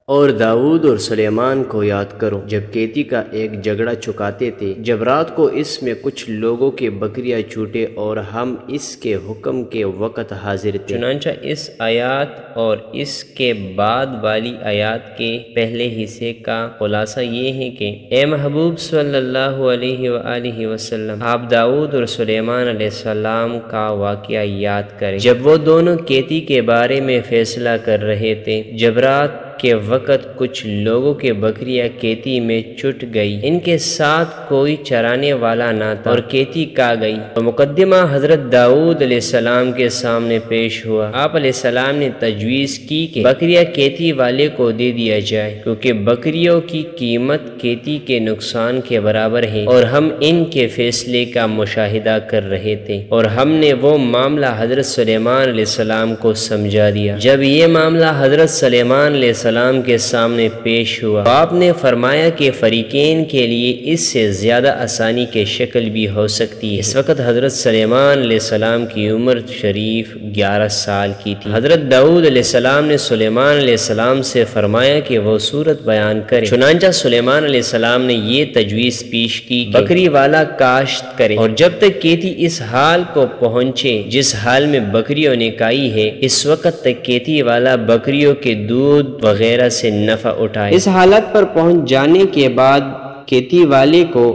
اور داؤد اور سلیمان کو یاد کرو جب کیتی کا ایک جھگڑا چکاتے تھے، جب رات کو اس میں کچھ لوگوں کے بکریاں چھوٹے اور ہم اس کے حکم کے وقت حاضر تھے۔ چنانچہ اس آیات اور اس کے بعد والی آیات کے پہلے حصے کا خلاصہ یہ ہے کہ اے محبوب صلی اللہ علیہ وآلہ وسلم، آپ داؤد اور سلیمان علیہ السلام کا واقعہ یاد کریں جب وہ دونوں کیتی کے بارے میں فیصلہ کر رہے تھے۔ جب رات کے وقت کچھ لوگوں کے بکریاں کیتی میں چھٹ گئی، ان کے ساتھ کوئی چرانے والا نہ تھا اور کیتی کھا گئی، تو مقدمہ حضرت داؤد علیہ السلام کے سامنے پیش ہوا۔ آپ علیہ السلام نے تجویز کی کہ بکریاں کیتی والے کو دے دیا جائے، کیونکہ بکریوں کی قیمت کیتی کے نقصان کے برابر ہے، اور ہم ان کے فیصلے کا مشاہدہ کر رہے تھے، اور ہم نے وہ معاملہ حضرت سلیمان علیہ السلام کو سمجھا دیا۔ جب یہ معاملہ حضرت سلیمان علیہ السلام کے سامنے پیش ہوا تو آپ نے فرمایا کہ فریقین کے لیے اس سے زیادہ آسانی کی شکل بھی ہو سکتی ہے۔ اس وقت حضرت سلیمان علیہ السلام کی عمر شریف 11 سال کی تھی۔ حضرت داؤد علیہ السلام نے سلیمان علیہ السلام سے فرمایا کہ وہ صورت بیان کرے۔ چنانچہ سلیمان علیہ السلام نے یہ تجویز پیش کی کہ بکری والا کاشت کرے، اور جب تک کیتی اس حال کو پہنچے جس حال میں بکریوں نے کھائی ہے، اس وقت تک کیتی والا بکریوں کے دودھ وغیرہ سے نفع اٹھائے۔ اس حالت پر پہنچ جانے کے بعد کیتی والے کو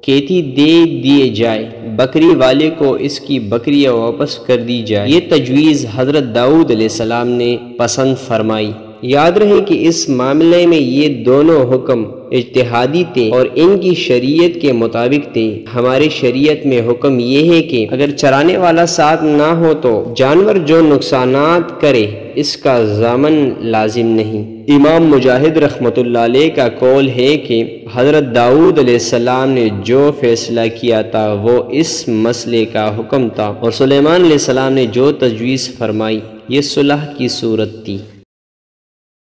کیتی دے دیے جائے، بکری والے کو اس کی بکریاں واپس کر دی جائے۔ یہ تجویز حضرت داؤد علیہ السلام نے پسند فرمائی۔ یاد رہے کہ اس معاملے میں یہ دونوں حکم اجتہادی تھے اور ان کی شریعت کے مطابق تھے۔ ہماری شریعت میں حکم یہ ہے کہ اگر چرانے والا ساتھ نہ ہو تو جانور جو نقصانات کرے اس کا ضامن لازم نہیں۔ امام مجاہد رحمۃ اللہ علیہ کا قول ہے کہ حضرت داؤد علیہ السلام نے جو فیصلہ کیا تھا وہ اس مسئلے کا حکم تھا، اور سلیمان علیہ السلام نے جو تجویز فرمائی یہ صلح کی صورت تھی۔